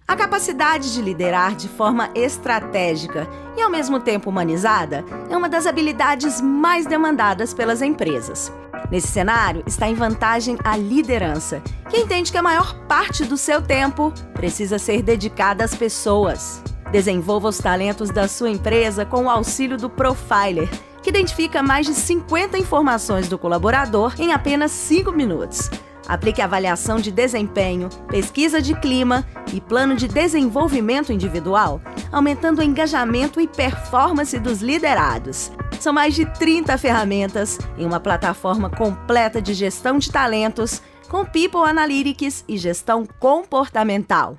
A capacidade de liderar de forma estratégica e ao mesmo tempo humanizada é uma das habilidades mais demandadas pelas empresas. Nesse cenário, está em vantagem a liderança, que entende que a maior parte do seu tempo precisa ser dedicada às pessoas. Desenvolva os talentos da sua empresa com o auxílio do Profiler, que identifica mais de 50 informações do colaborador em apenas 5 minutos. Aplique avaliação de desempenho, pesquisa de clima e plano de desenvolvimento individual, aumentando o engajamento e performance dos liderados. São mais de 30 ferramentas em uma plataforma completa de gestão de talentos, com People Analytics e gestão comportamental.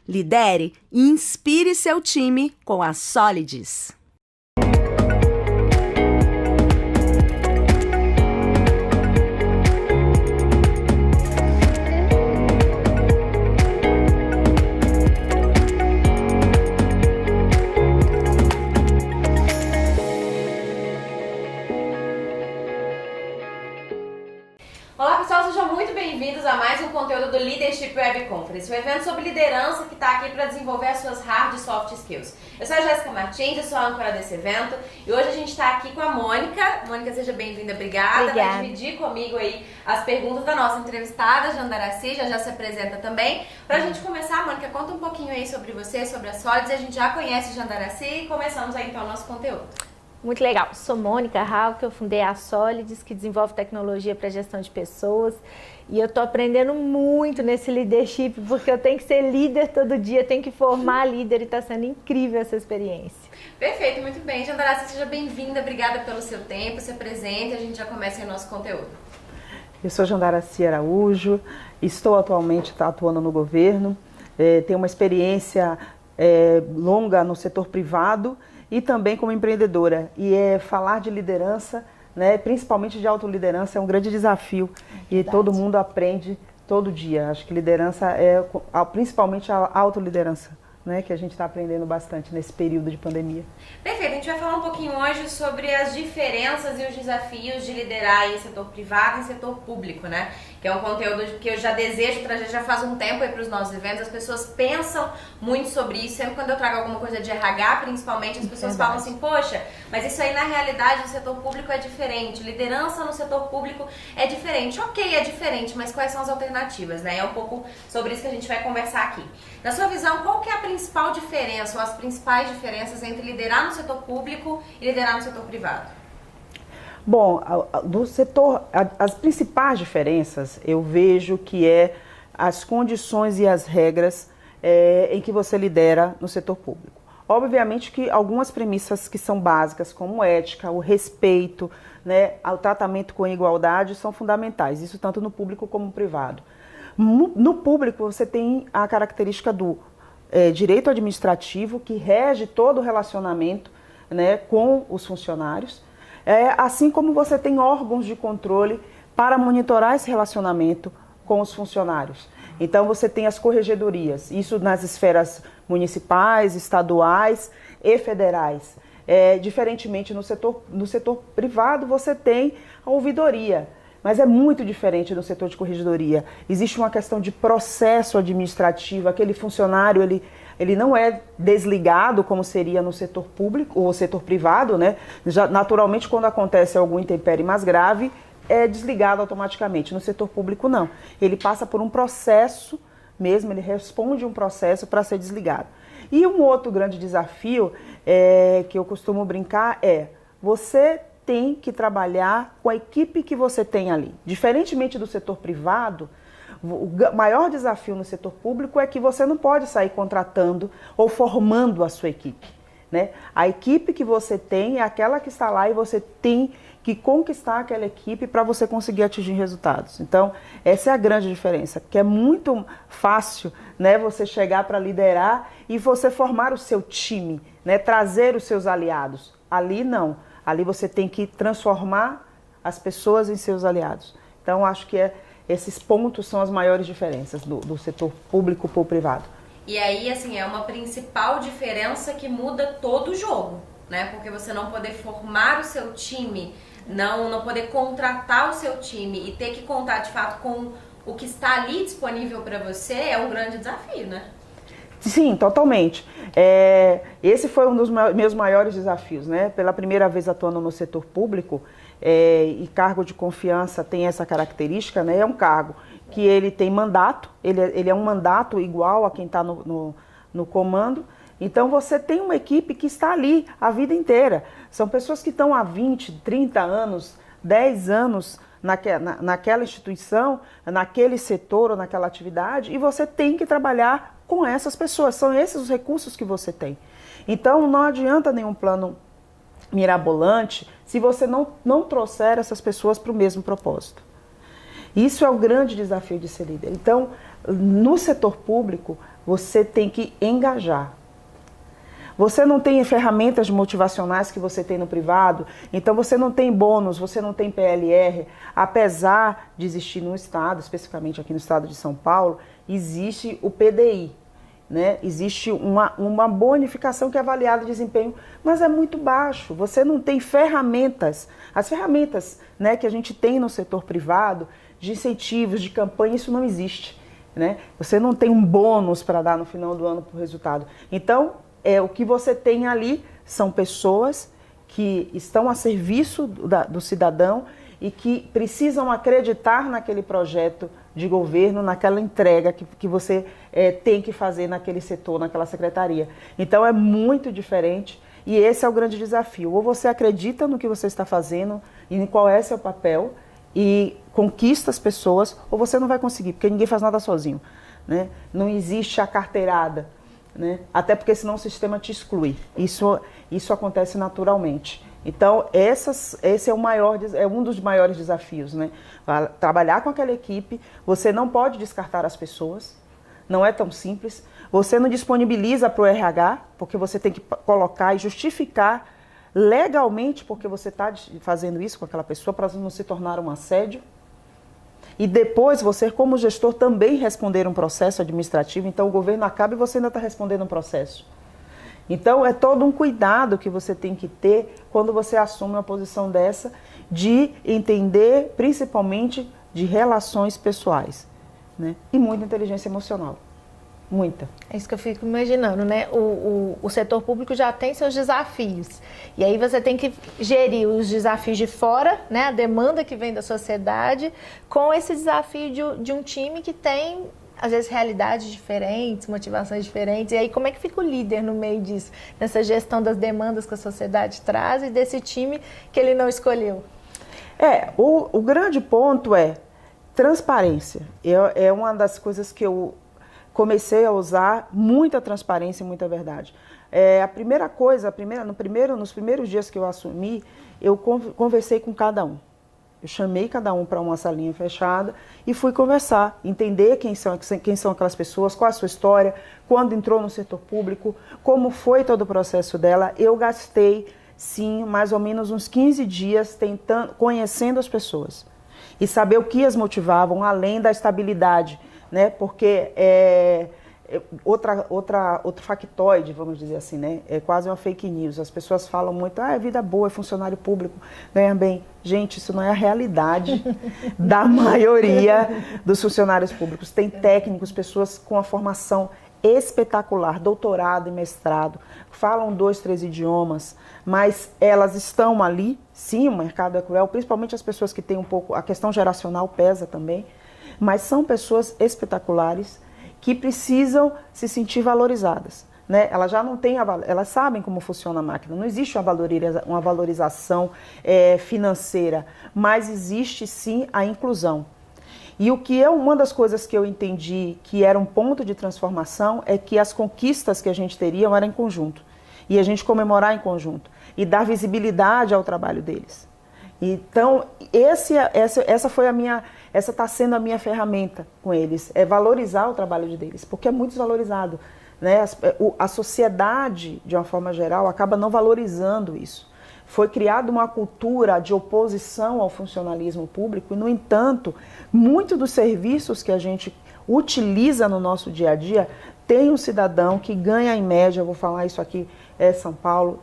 Lidere e inspire seu time com a Solidis. Olá pessoal, sejam muito bem-vindos a mais um conteúdo do Leadership Web Conference, um evento sobre liderança que está aqui para desenvolver as suas hard e soft skills. Eu sou a Jéssica Martins, eu sou a âncora desse evento e hoje a gente está aqui com a Mônica. Mônica, seja bem-vinda, obrigada. Vai dividir comigo aí as perguntas da nossa entrevistada, Jandaracy, já se apresenta também. Para a gente começar, Mônica, conta um pouquinho aí sobre você, sobre a Solidis. A gente já conhece Jandaracy e começamos aí então o nosso conteúdo. Muito legal. Sou Mônica Hauck, eu fundei a Solidis, que desenvolve tecnologia para gestão de pessoas. E eu estou aprendendo muito nesse leadership, porque eu tenho que ser líder todo dia, tenho que formar líder e está sendo incrível essa experiência. Perfeito, muito bem. Jandaracy, seja bem-vinda, obrigada pelo seu tempo, se apresente, a gente já começa aí o nosso conteúdo. Eu sou Jandaracy Araújo, estou atualmente atuando no governo, tenho uma experiência longa no setor privado, e também como empreendedora. E falar de liderança, né, principalmente de autoliderança, é um grande desafio. E todo mundo aprende todo dia. Acho que liderança principalmente a autoliderança, né, que a gente está aprendendo bastante nesse período de pandemia. Perfeito, a gente vai falar um pouquinho hoje sobre as diferenças e os desafios de liderar em setor privado e em setor público, né? Que é um conteúdo que eu já desejo trazer já faz um tempo aí para os nossos eventos. As pessoas pensam muito sobre isso, sempre quando eu trago alguma coisa de RH, principalmente, as pessoas falam assim, poxa, mas isso aí na realidade no setor público é diferente, liderança no setor público é diferente. Ok, é diferente, mas quais são as alternativas, né? É um pouco sobre isso que a gente vai conversar aqui. Na sua visão, qual que é a principal diferença ou as principais diferenças entre liderar no setor público e liderar no setor privado? Bom, do setor, as principais diferenças eu vejo que as condições e as regras em que você lidera no setor público. Obviamente que algumas premissas que são básicas, como ética, o respeito, né, o tratamento com igualdade, são fundamentais, isso tanto no público como no privado. No público você tem a característica do direito administrativo, que rege todo o relacionamento, né, com os funcionários, assim como você tem órgãos de controle para monitorar esse relacionamento com os funcionários. Então você tem as corregedorias, isso nas esferas municipais, estaduais e federais. Diferentemente no setor privado você tem a ouvidoria, mas é muito diferente no setor de corregedoria. Existe uma questão de processo administrativo, aquele funcionário ele não é desligado como seria no setor público ou setor privado, né? Naturalmente, quando acontece algum intempérie mais grave, é desligado automaticamente. No setor público, não. Ele passa por um processo mesmo, ele responde um processo para ser desligado. E um outro grande desafio que eu costumo brincar você tem que trabalhar com a equipe que você tem ali. Diferentemente do setor privado, o maior desafio no setor público é que você não pode sair contratando ou formando a sua equipe, né? A equipe que você tem é aquela que está lá e você tem que conquistar aquela equipe para você conseguir atingir resultados. Então, essa é a grande diferença, que é muito fácil, né, você chegar para liderar e você formar o seu time, né, trazer os seus aliados. Ali não, ali você tem que transformar as pessoas em seus aliados. Então, acho que esses pontos são as maiores diferenças do setor público para o privado. E aí, assim, é uma principal diferença que muda todo o jogo, né? Porque você não poder formar o seu time, não poder contratar o seu time e ter que contar, de fato, com o que está ali disponível para você é um grande desafio, né? Sim, totalmente. Esse foi um dos meus maiores desafios, né? Pela primeira vez atuando no setor público, e cargo de confiança tem essa característica, né? É um cargo que ele tem mandato, ele é um mandato igual a quem está no comando. Então você tem uma equipe que está ali a vida inteira. São pessoas que estão há 20, 30 anos, 10 anos naquela instituição, naquele setor ou naquela atividade, e você tem que trabalhar com essas pessoas. São esses os recursos que você tem. Então não adianta nenhum plano mirabolante se você não trouxer essas pessoas para o mesmo propósito. Isso é o grande desafio de ser líder. Então, no setor público, você tem que engajar. Você não tem ferramentas motivacionais que você tem no privado, então você não tem bônus, você não tem PLR, apesar de existir no estado, especificamente aqui no estado de São Paulo, existe o PDI, né? Existe uma bonificação que é avaliada de desempenho, mas é muito baixo. Você não tem ferramentas, as ferramentas, né, que a gente tem no setor privado, de incentivos, de campanha, isso não existe, né? Você não tem um bônus para dar no final do ano por resultado. Então, o que você tem ali são pessoas que estão a serviço do cidadão e que precisam acreditar naquele projeto de governo, naquela entrega que você tem que fazer naquele setor, naquela secretaria. Então é muito diferente e esse é o grande desafio. Ou você acredita no que você está fazendo e em qual é seu papel e conquista as pessoas, ou você não vai conseguir, porque ninguém faz nada sozinho, né? Não existe a carteirada, né? Até porque senão o sistema te exclui. Isso acontece naturalmente. Então, esse é um dos maiores desafios, né? Trabalhar com aquela equipe, você não pode descartar as pessoas, não é tão simples. Você não disponibiliza para o RH, porque você tem que colocar e justificar legalmente porque você está fazendo isso com aquela pessoa para não se tornar um assédio. E depois você, como gestor, também responder um processo administrativo. Então o governo acaba e você ainda está respondendo um processo. Então é todo um cuidado que você tem que ter quando você assume uma posição dessa, de entender principalmente de relações pessoais, né? E muita inteligência emocional. Muita. É isso que eu fico imaginando, né? O setor público já tem seus desafios. E aí você tem que gerir os desafios de fora, né? A demanda que vem da sociedade, com esse desafio de um time que tem, às vezes, realidades diferentes, motivações diferentes. E aí como é que fica o líder no meio disso? Nessa gestão das demandas que a sociedade traz e desse time que ele não escolheu? O grande ponto é transparência. É uma das coisas que eu comecei a usar, muita transparência e muita verdade. A primeira coisa, nos primeiros dias que eu assumi, eu conversei com cada um. Eu chamei cada um para uma salinha fechada e fui conversar, entender quem são aquelas pessoas, qual a sua história, quando entrou no setor público, como foi todo o processo dela. Eu gastei, sim, mais ou menos uns 15 dias conhecendo as pessoas e saber o que as motivavam, além da estabilidade, né? Porque outro factoide, vamos dizer assim, né? É quase uma fake news. As pessoas falam muito, é vida boa, é funcionário público, ganha bem. Gente, isso não é a realidade da maioria dos funcionários públicos. Tem técnicos, pessoas com a formação espetacular, doutorado e mestrado, falam 2, 3 idiomas, mas elas estão ali, sim, o mercado é cruel, principalmente as pessoas que têm um pouco, a questão geracional pesa também, mas são pessoas espetaculares que precisam se sentir valorizadas, né? Elas já não têm, elas sabem como funciona a máquina, não existe uma valorização financeira, mas existe sim a inclusão. E uma das coisas que eu entendi que era um ponto de transformação é que as conquistas que a gente teria eram em conjunto, e a gente comemorar em conjunto, e dar visibilidade ao trabalho deles. Então, essa está sendo a minha ferramenta com eles, é valorizar o trabalho deles, porque é muito desvalorizado, né? A sociedade, de uma forma geral, acaba não valorizando isso. Foi criada uma cultura de oposição ao funcionalismo público e, no entanto, muitos dos serviços que a gente utiliza no nosso dia a dia tem um cidadão que ganha, em média, eu vou falar isso aqui, São Paulo,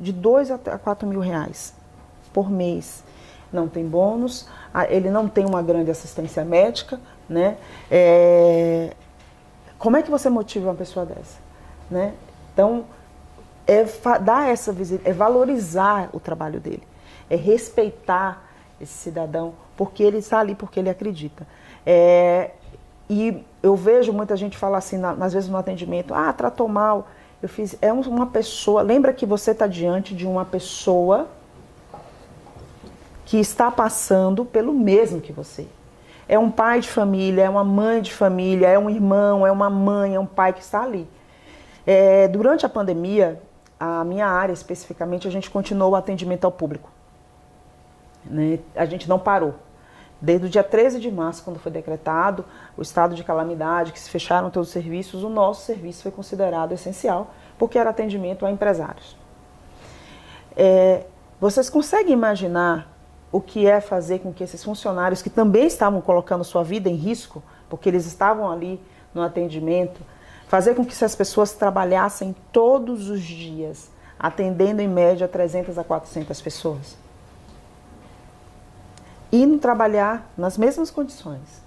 de 2 a 4 mil reais por mês. Não tem bônus, ele não tem uma grande assistência médica, né? Como é que você motiva uma pessoa dessa? Né? Então, dar essa visibilidade, é valorizar o trabalho dele, é respeitar esse cidadão, porque ele está ali, porque ele acredita. E eu vejo muita gente falar assim, às vezes no atendimento, tratou mal, uma pessoa, lembra que você está diante de uma pessoa que está passando pelo mesmo que você. É um pai de família, é uma mãe de família, é um irmão, é uma mãe, é um pai que está ali. Durante a pandemia, a minha área especificamente, a gente continuou o atendimento ao público. Né? A gente não parou. Desde o dia 13 de março, quando foi decretado o estado de calamidade, que se fecharam todos os serviços, o nosso serviço foi considerado essencial, porque era atendimento a empresários. Vocês conseguem imaginar o que é fazer com que esses funcionários, que também estavam colocando sua vida em risco, porque eles estavam ali no atendimento, fazer com que essas pessoas trabalhassem todos os dias, atendendo em média 300 a 400 pessoas? Indo trabalhar nas mesmas condições.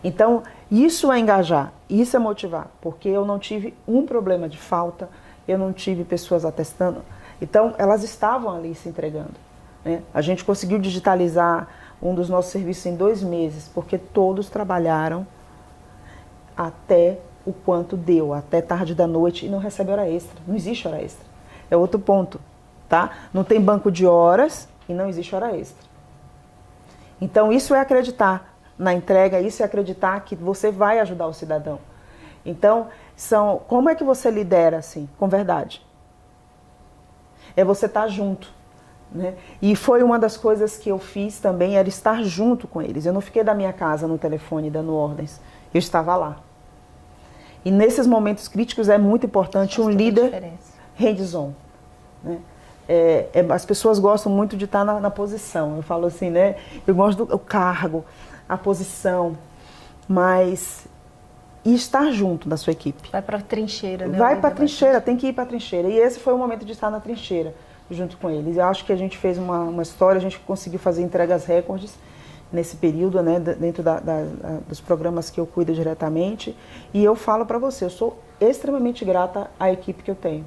Então, isso é engajar, isso é motivar, porque eu não tive um problema de falta, eu não tive pessoas atestando, então elas estavam ali se entregando. Né? A gente conseguiu digitalizar um dos nossos serviços em 2 meses, porque todos trabalharam até o quanto deu, até tarde da noite, e não recebe hora extra, não existe hora extra. É outro ponto, tá? Não tem banco de horas e não existe hora extra. Então, isso é acreditar na entrega, isso é acreditar que você vai ajudar o cidadão. Então, como é que você lidera assim, com verdade? É você estar junto. Né? E foi uma das coisas que eu fiz também, era estar junto com eles. Eu não fiquei da minha casa no telefone dando ordens, eu estava lá. E nesses momentos críticos é muito importante um líder hands-on. Né? As pessoas gostam muito de estar na posição. Eu falo assim, né? Eu gosto do cargo, a posição, mas e estar junto da sua equipe. Vai para a trincheira, né? Vai para a trincheira, tem que ir para a trincheira. E esse foi o momento de estar na trincheira, junto com eles. Eu acho que a gente fez uma história, a gente conseguiu fazer entregas recordes nesse período, né? Dentro dos programas que eu cuido diretamente. E eu falo para você, eu sou extremamente grata à equipe que eu tenho,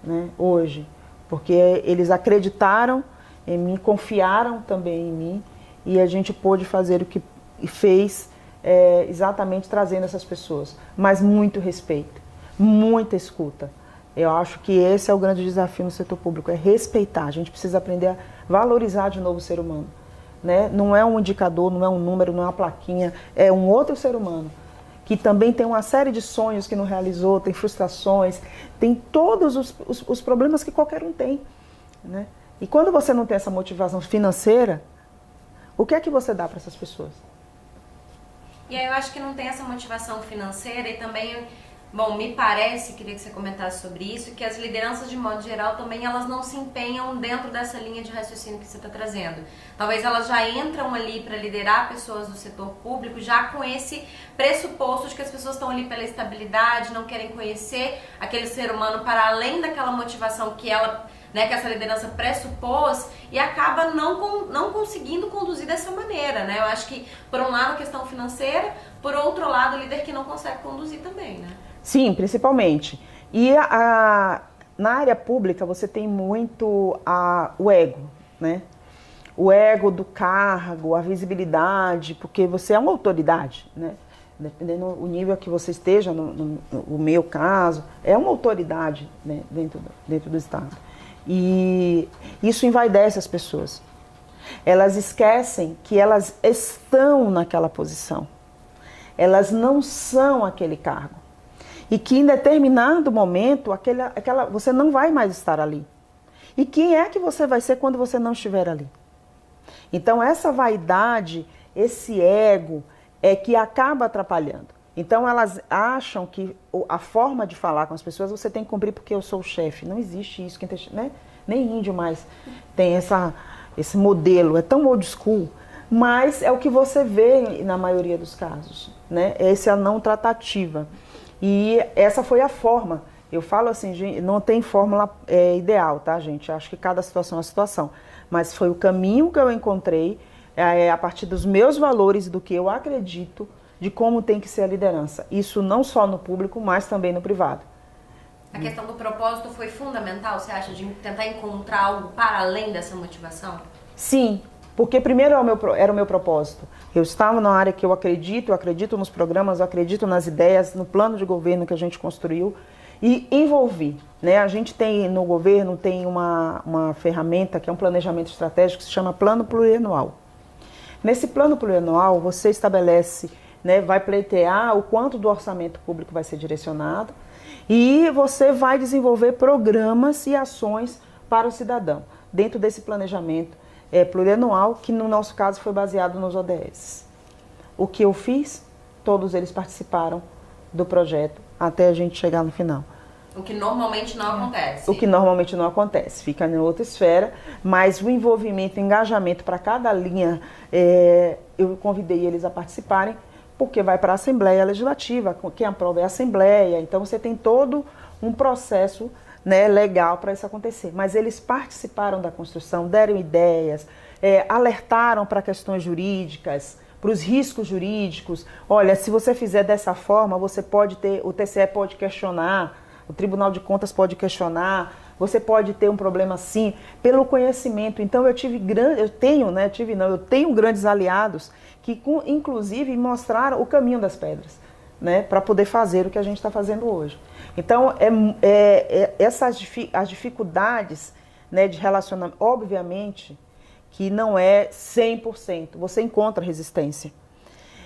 né? Hoje. Porque eles acreditaram em mim, confiaram também em mim, e a gente pôde fazer o que fez, exatamente trazendo essas pessoas. Mas muito respeito, muita escuta. Eu acho que esse é o grande desafio no setor público, é respeitar. A gente precisa aprender a valorizar de novo o ser humano. Né? Não é um indicador, não é um número, não é uma plaquinha, é um outro ser humano, que também tem uma série de sonhos que não realizou, tem frustrações, tem todos os problemas que qualquer um tem. Né? E quando você não tem essa motivação financeira, o que é que você dá para essas pessoas? E aí eu acho que não tem essa motivação financeira e também, bom, me parece, queria que você comentasse sobre isso, que as lideranças de modo geral também elas não se empenham dentro dessa linha de raciocínio que você está trazendo. Talvez elas já entram ali para liderar pessoas do setor público já com esse pressuposto de que as pessoas estão ali pela estabilidade, não querem conhecer aquele ser humano para além daquela motivação que ela, né, que essa liderança pressupôs e acaba não conseguindo conduzir dessa maneira, né? Eu acho que, por um lado, a questão financeira, por outro lado, o líder que não consegue conduzir também, né? Sim, principalmente. E na área pública você tem muito o ego, né? O ego do cargo, a visibilidade, porque você é uma autoridade, né? Dependendo do nível que você esteja, no meu caso, é uma autoridade, né, dentro do Estado. E isso envaidece as pessoas. Elas esquecem que elas estão naquela posição. Elas não são aquele cargo. E que em determinado momento, você não vai mais estar ali. E quem é que você vai ser quando você não estiver ali? Então essa vaidade, esse ego, é que acaba atrapalhando. Então elas acham que a forma de falar com as pessoas, você tem que cumprir porque eu sou o chefe. Não existe isso, né? Nem índio mais tem esse modelo, é tão old school, mas é o que você vê na maioria dos casos, né? Essa é a não tratativa. E essa foi a forma. Eu falo assim, gente, não tem fórmula ideal, tá, gente? Acho que cada situação é uma situação. Mas foi o caminho que eu encontrei, a partir dos meus valores, do que eu acredito, de como tem que ser a liderança. Isso não só no público, mas também no privado. A questão do propósito foi fundamental, você acha, de tentar encontrar algo para além dessa motivação? Sim, porque primeiro era o meu propósito. Eu estava na área que eu acredito nos programas, eu acredito nas ideias, no plano de governo que a gente construiu e envolvi. Né? A gente tem no governo tem uma ferramenta que é um planejamento estratégico que se chama Plano Plurianual. Nesse plano plurianual você estabelece, né, vai pleitear o quanto do orçamento público vai ser direcionado e você vai desenvolver programas e ações para o cidadão dentro desse planejamento plurianual, que no nosso caso foi baseado nos ODS. O que eu fiz? Todos eles participaram do projeto até a gente chegar no final. O que normalmente não acontece. O que normalmente não acontece, fica em outra esfera, mas o envolvimento, o engajamento para cada linha, eu convidei eles a participarem, porque vai para a Assembleia Legislativa, quem aprova é a Assembleia, então você tem todo um processo, né, legal para isso acontecer. Mas eles participaram da construção, deram ideias, alertaram para questões jurídicas, para os riscos jurídicos. Olha, se você fizer dessa forma, você pode ter, o TCE pode questionar, o Tribunal de Contas pode questionar, você pode ter um problema assim, pelo conhecimento. Então eu tenho grandes aliados que inclusive mostraram o caminho das pedras, né, para poder fazer o que a gente está fazendo hoje. Então as dificuldades, né, de relacionamento, obviamente que não é 100%, você encontra resistência.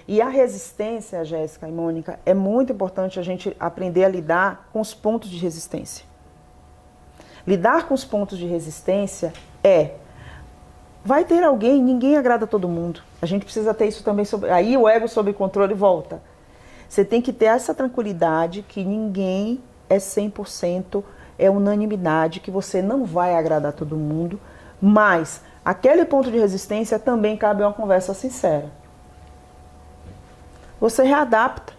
E a resistência, Jéssica e Mônica, é muito importante a gente aprender a lidar com os pontos de resistência. Lidar com os pontos de resistência vai ter alguém, ninguém agrada a todo mundo. A gente precisa ter isso também, aí o ego sob controle volta. Você tem que ter essa tranquilidade que ninguém é 100%, é unanimidade, que você não vai agradar a todo mundo, mas aquele ponto de resistência também cabe uma conversa sincera. Você readapta,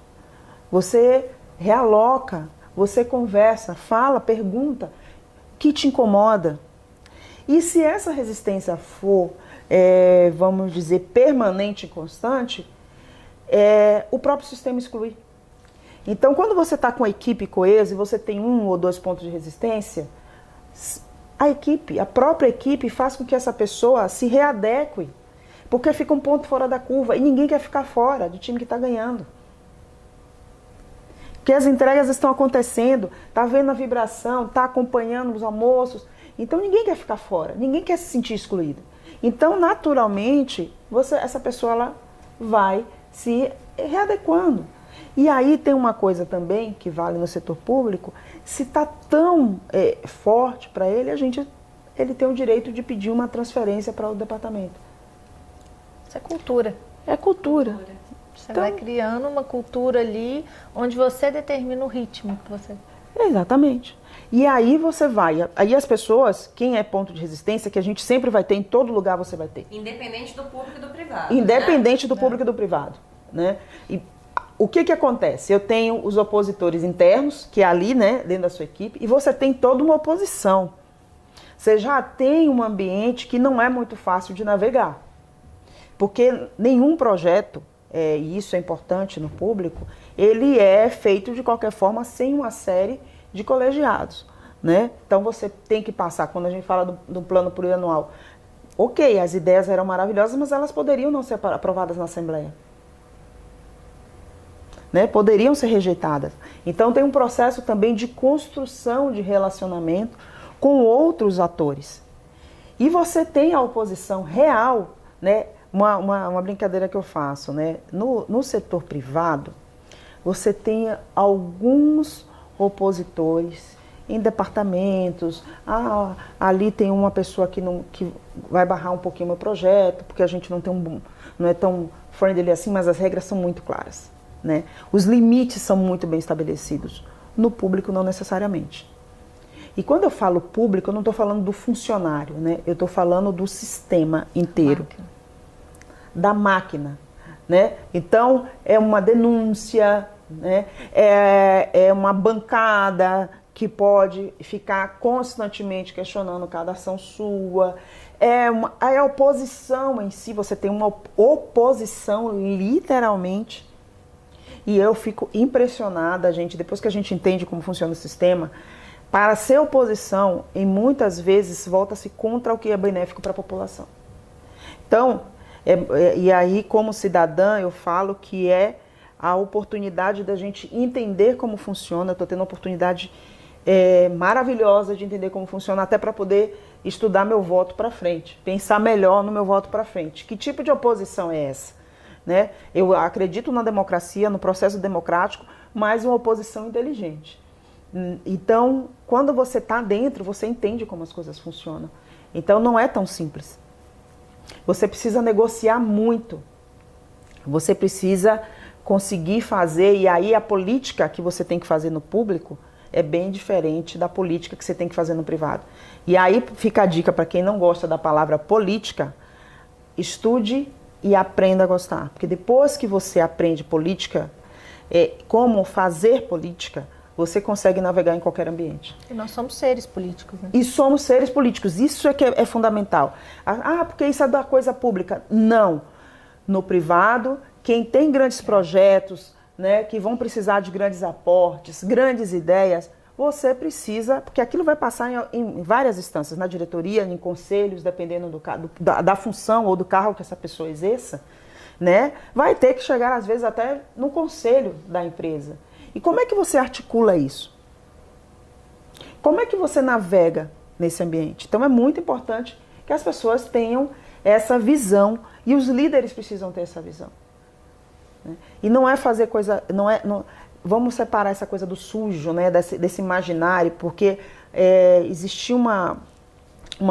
você realoca, você conversa, fala, pergunta o que te incomoda. E se essa resistência for, vamos dizer, permanente e constante, o próprio sistema exclui. Então, quando você está com a equipe coesa e você tem 1 ou 2 pontos de resistência, a própria equipe faz com que essa pessoa se readeque. Porque fica um ponto fora da curva e ninguém quer ficar fora do time que está ganhando. Porque as entregas estão acontecendo, está vendo a vibração, está acompanhando os almoços. Então ninguém quer ficar fora, ninguém quer se sentir excluído. Então, naturalmente, essa pessoa ela vai se readequando. E aí tem uma coisa também que vale no setor público, se está tão forte para ele, ele tem o direito de pedir uma transferência para o departamento. Isso é cultura. É cultura. Você vai criando uma cultura ali onde você determina o ritmo que você... Exatamente. E aí você vai... Aí as pessoas, quem é ponto de resistência, que a gente sempre vai ter, em todo lugar você vai ter. Independente do público e do privado. Independente do público e do privado. Né? E o que acontece? Eu tenho os opositores internos, que é ali, né, dentro da sua equipe, e você tem toda uma oposição. Você já tem um ambiente que não é muito fácil de navegar. Porque nenhum projeto, e isso é importante no público, ele é feito de qualquer forma sem uma série de colegiados. Né? Então você tem que passar, quando a gente fala do plano plurianual, ok, as ideias eram maravilhosas, mas elas poderiam não ser aprovadas na Assembleia. Né? Poderiam ser rejeitadas. Então tem um processo também de construção de relacionamento com outros atores. E você tem a oposição real, né? Uma brincadeira que eu faço, né? No setor privado, você tem alguns opositores em departamentos. Ali tem uma pessoa que vai barrar um pouquinho o meu projeto, porque a gente não é tão friendly assim, mas as regras são muito claras. Né? Os limites são muito bem estabelecidos. No público, não necessariamente. E quando eu falo público, eu não estou falando do funcionário, né? Eu estou falando do sistema inteiro. Da máquina, né? Então, é uma denúncia, né? É uma bancada que pode ficar constantemente questionando cada ação sua. É a oposição em si, você tem uma oposição literalmente E eu fico impressionada, gente, depois que a gente entende como funciona o sistema, para ser oposição, em muitas vezes volta-se contra o que é benéfico para a população. Então, e aí como cidadã eu falo que é a oportunidade da gente entender como funciona. Eu estou tendo uma oportunidade maravilhosa de entender como funciona, até para poder estudar meu voto para frente, pensar melhor no meu voto para frente. Que tipo de oposição é essa? Né? Eu acredito na democracia, no processo democrático, mas uma oposição inteligente. Então, quando você está dentro, você entende como as coisas funcionam. Então, não é tão simples. Você precisa negociar muito. Você precisa conseguir fazer, e aí a política que você tem que fazer no público é bem diferente da política que você tem que fazer no privado. E aí fica a dica para quem não gosta da palavra política, estude e aprenda a gostar. Porque depois que você aprende política, como fazer política, você consegue navegar em qualquer ambiente. E nós somos seres políticos, né? E somos seres políticos, isso é que é fundamental. Porque isso é da coisa pública. Não. No privado, quem tem grandes projetos, né, que vão precisar de grandes aportes, grandes ideias, você precisa, porque aquilo vai passar em várias instâncias, na diretoria, em conselhos, dependendo da função ou do cargo que essa pessoa exerça, né, vai ter que chegar, às vezes, até no conselho da empresa. E como é que você articula isso? Como é que você navega nesse ambiente? Então é muito importante que as pessoas tenham essa visão e os líderes precisam ter essa visão. Né? E não é fazer coisa, vamos separar essa coisa do sujo, né, desse imaginário, porque existia uma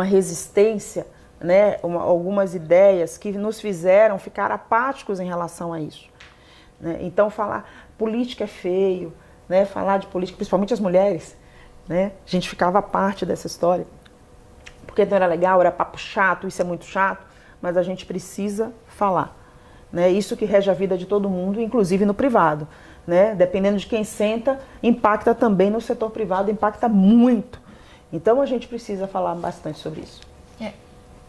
resistência, né, algumas ideias que nos fizeram ficar apáticos em relação a isso. Né? Então falar política é feio, né? Falar de política, principalmente as mulheres, né? A gente ficava parte dessa história, porque não era legal, era papo chato, isso é muito chato, mas a gente precisa falar. Né? Isso que rege a vida de todo mundo, inclusive no privado. Né? Dependendo de quem senta, impacta também no setor privado, impacta muito. Então a gente precisa falar bastante sobre isso.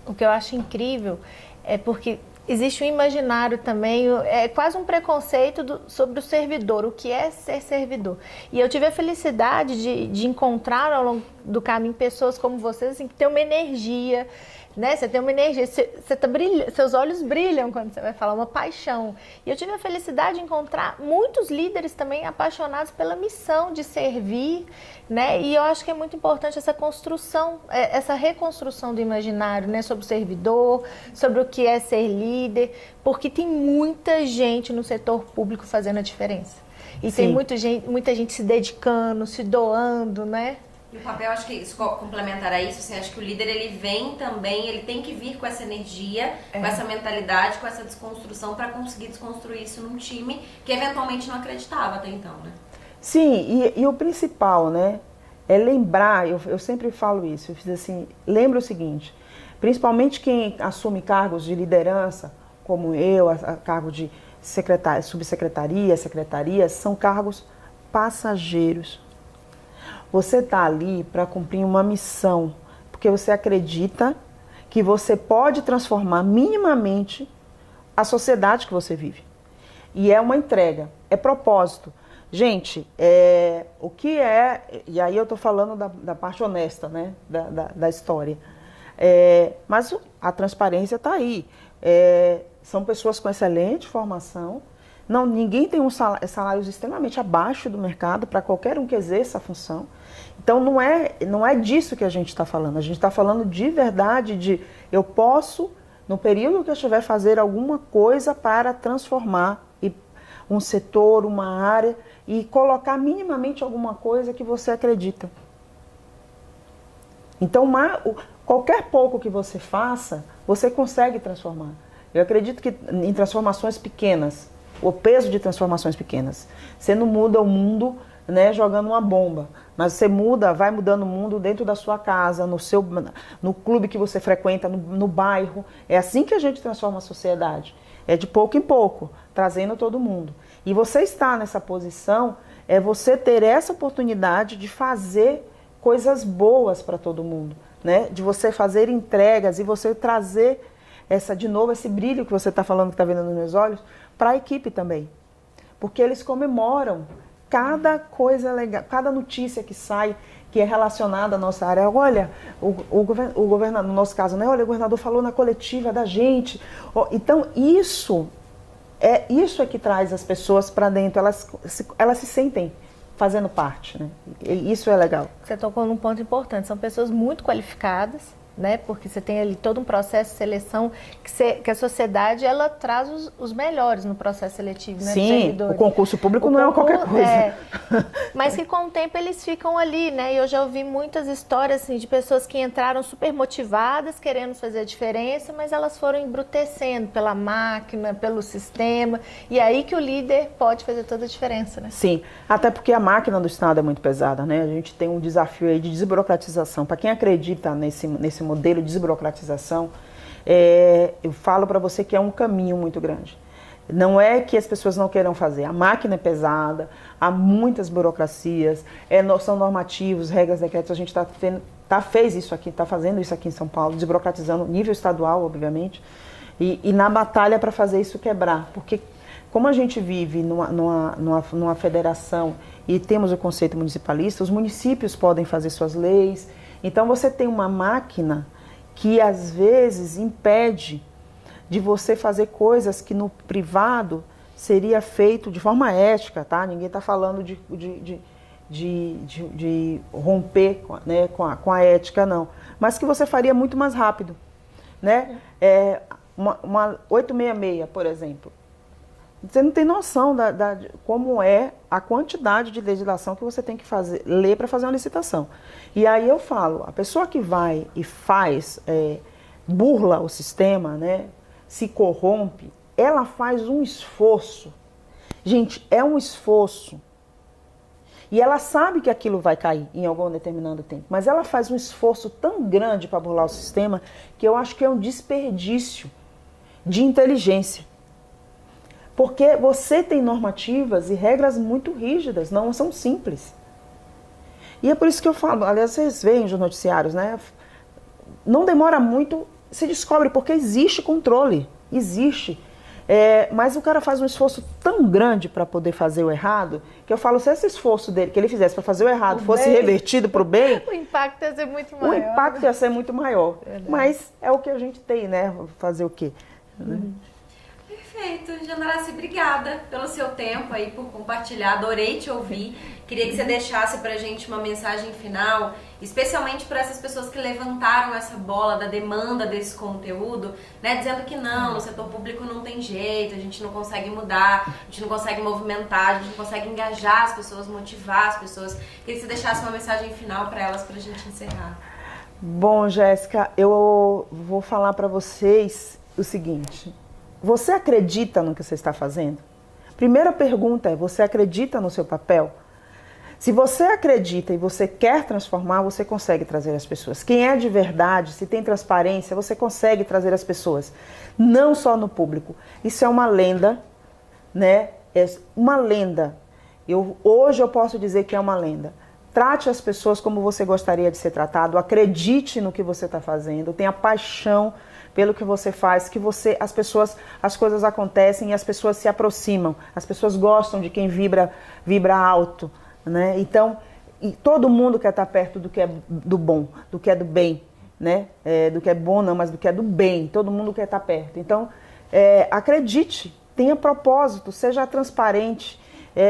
O que eu acho incrível é porque existe um imaginário também, é quase um preconceito sobre o servidor, o que é ser servidor. E eu tive a felicidade de encontrar ao longo do caminho pessoas como vocês, assim, que têm uma energia, né? Você tem uma energia, seus olhos brilham quando você vai falar, uma paixão. E eu tive a felicidade de encontrar muitos líderes também apaixonados pela missão de servir, né? E eu acho que é muito importante essa construção, essa reconstrução do imaginário, né? Sobre o servidor, sobre o que é ser líder, porque tem muita gente no setor público fazendo a diferença. E Sim. tem muita gente se dedicando, se doando, né? E o papel, acho que isso, complementar a isso, assim, acho que o líder, ele vem também, ele tem que vir com essa energia, com essa mentalidade, com essa desconstrução para conseguir desconstruir isso num time que eventualmente não acreditava até então, né? Sim, e o principal, né, é lembrar, eu sempre falo isso, eu fiz assim, lembra o seguinte, principalmente quem assume cargos de liderança, como eu, a cargo de subsecretaria, secretaria, são cargos passageiros. Você está ali para cumprir uma missão, porque você acredita que você pode transformar minimamente a sociedade que você vive. E é uma entrega, é propósito. Gente, o que é... E aí eu estou falando da parte honesta, né, da história. Mas a transparência está aí. São pessoas com excelente formação. Não, ninguém tem salários extremamente abaixo do mercado para qualquer um que exerça a função. Então não é disso que a gente está falando. A gente está falando de verdade de eu posso, no período que eu estiver, fazer alguma coisa para transformar um setor, uma área e colocar minimamente alguma coisa que você acredita. Então qualquer pouco que você faça, você consegue transformar. Eu acredito que em transformações pequenas, o peso de transformações pequenas. Você não muda o mundo, né, jogando uma bomba, mas você vai mudando o mundo dentro da sua casa, no clube que você frequenta, no bairro. É assim que a gente transforma a sociedade. É de pouco em pouco, trazendo todo mundo. E você estar nessa posição é você ter essa oportunidade de fazer coisas boas para todo mundo, né? De você fazer entregas e você trazer de novo esse brilho que você está falando, que está vendo nos meus olhos, para a equipe também. porque eles comemoram cada coisa legal, cada notícia que sai, que é relacionada à nossa área. Olha, o governador, no nosso caso, né? Olha, o governador falou na coletiva da gente. Então, isso é que traz as pessoas para dentro, elas se sentem fazendo parte, né? E isso é legal. Você tocou num ponto importante, são pessoas muito qualificadas, né? Porque você tem ali todo um processo de seleção que a sociedade ela traz os melhores no processo seletivo, né? Sim, o concurso público não é qualquer coisa. Mas que com o tempo eles ficam ali, né? E eu já ouvi muitas histórias assim, de pessoas que entraram super motivadas, querendo fazer a diferença, mas elas foram embrutecendo pela máquina, pelo sistema, e é aí que o líder pode fazer toda a diferença, né? Sim, até porque a máquina do Estado é muito pesada, né? A gente tem um desafio aí de desburocratização. Para quem acredita nesse modelo de desburocratização, eu falo para você que é um caminho muito grande. Não é que as pessoas não queiram fazer, a máquina é pesada, há muitas burocracias, são normativos, regras, decretos, a gente fez isso aqui, está fazendo isso aqui em São Paulo, desburocratizando nível estadual, obviamente, e na batalha para fazer isso quebrar, porque como a gente vive numa federação e temos o conceito municipalista, os municípios podem fazer suas leis. Então você tem uma máquina que às vezes impede de você fazer coisas que no privado seria feito de forma ética, tá? Ninguém está falando de romper, né, com a ética, não. Mas que você faria muito mais rápido, né? Uma 866, por exemplo. Você não tem noção de como é a quantidade de legislação que você tem que ler para fazer uma licitação. E aí eu falo, a pessoa que vai e burla o sistema, né, se corrompe, ela faz um esforço. Gente, é um esforço. E ela sabe que aquilo vai cair em algum determinado tempo, mas ela faz um esforço tão grande para burlar o sistema que eu acho que é um desperdício de inteligência. Porque você tem normativas e regras muito rígidas, não são simples. E é por isso que eu falo, aliás, vocês veem nos noticiários, né? Não demora muito, se descobre, porque existe controle, existe. Mas o cara faz um esforço tão grande para poder fazer o errado, que eu falo, se esse esforço dele, que ele fizesse para fazer o errado, fosse revertido para o bem, o impacto ia ser muito maior. O impacto ia ser muito maior. Verdade. Mas é o que a gente tem, né? Fazer o quê? Perfeito, Janaracy, obrigada pelo seu tempo aí, por compartilhar, adorei te ouvir. Queria que você deixasse pra gente uma mensagem final, especialmente para essas pessoas que levantaram essa bola da demanda desse conteúdo, né, dizendo que não, no setor público não tem jeito, a gente não consegue mudar, a gente não consegue movimentar, a gente não consegue engajar as pessoas, motivar as pessoas. Queria que você deixasse uma mensagem final para elas, pra gente encerrar. Bom, Jéssica, eu vou falar para vocês o seguinte. Você acredita no que você está fazendo? Primeira pergunta é, você acredita no seu papel? Se você acredita e você quer transformar, você consegue trazer as pessoas. Quem é de verdade, se tem transparência, você consegue trazer as pessoas. Não só no público. Isso é uma lenda, né? É uma lenda. Hoje eu posso dizer que é uma lenda. Trate as pessoas como você gostaria de ser tratado. Acredite no que você está fazendo. Tenha paixão pelo que você faz, que as coisas acontecem e as pessoas se aproximam. As pessoas gostam de quem vibra alto, né? Então, e todo mundo quer estar perto do que é do bom, do que é do bem, né? Do que é bom não, mas do que é do bem. Todo mundo quer estar perto. Então, acredite, tenha propósito, seja transparente.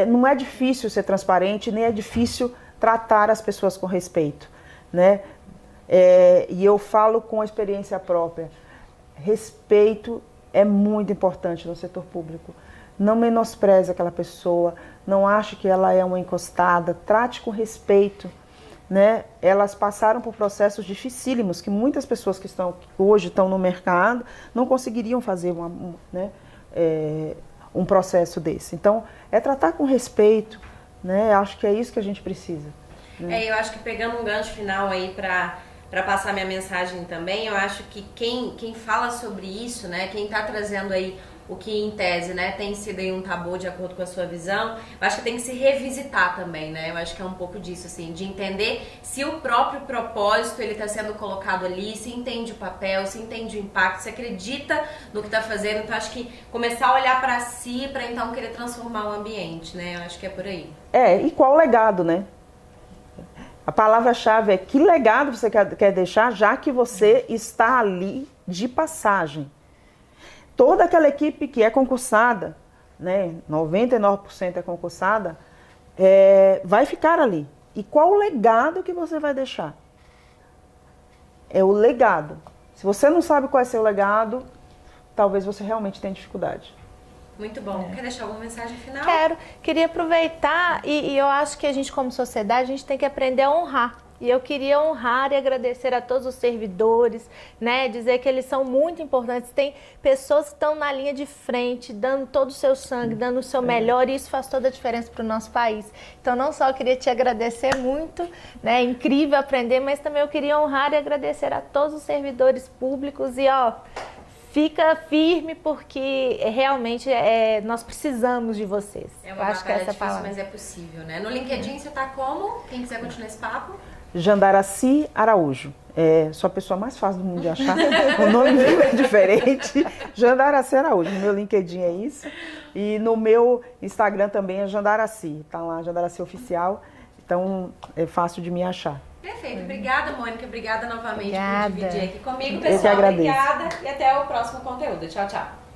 Não é difícil ser transparente, nem é difícil tratar as pessoas com respeito, né? E eu falo com experiência própria. Respeito é muito importante no setor público. Não menospreze aquela pessoa, não ache que ela é uma encostada, trate com respeito, né? Elas passaram por processos dificílimos que muitas pessoas que hoje estão no mercado não conseguiriam fazer um processo desse. Então, tratar com respeito, né? Acho que é isso que a gente precisa. Né? Eu acho que pegando um gancho final aí para passar minha mensagem também, eu acho que quem fala sobre isso, né, quem está trazendo aí o que em tese, né, tem sido aí um tabu de acordo com a sua visão, eu acho que tem que se revisitar também, né? Eu acho que é um pouco disso, assim, de entender se o próprio propósito ele está sendo colocado ali, se entende o papel, se entende o impacto, se acredita no que está fazendo. Então acho que começar a olhar para si, para então querer transformar o ambiente, né? Eu acho que é por aí. E qual legado, né? A palavra-chave é que legado você quer deixar, já que você está ali de passagem. Toda aquela equipe que é concursada, né, 99% é concursada, vai ficar ali. E qual o legado que você vai deixar? É o legado. Se você não sabe qual é seu legado, talvez você realmente tenha dificuldade. Muito bom. Quer deixar alguma mensagem final? Queria aproveitar e eu acho que a gente como sociedade, a gente tem que aprender a honrar. E eu queria honrar e agradecer a todos os servidores, né? Dizer que eles são muito importantes. Tem pessoas que estão na linha de frente, dando todo o seu sangue, dando o seu melhor, e isso faz toda a diferença para o nosso país. Então, não só eu queria te agradecer muito, né? É incrível aprender, mas também eu queria honrar e agradecer a todos os servidores públicos e, fica firme porque realmente nós precisamos de vocês. É uma batalha difícil, mas é possível, né? No LinkedIn você tá como? Quem quiser continuar esse papo? Jandaraci Araújo. Sou a pessoa mais fácil do mundo de achar. O nome meu é diferente. Jandaraci Araújo. No meu LinkedIn é isso. E no meu Instagram também é Jandaraci. Tá lá, Jandaraci Oficial. Então é fácil de me achar. Perfeito. Obrigada, Mônica. Obrigada novamente Obrigada. por dividir aqui comigo. Eu que Pessoal, agradeço. obrigada e até o próximo conteúdo. Tchau, tchau.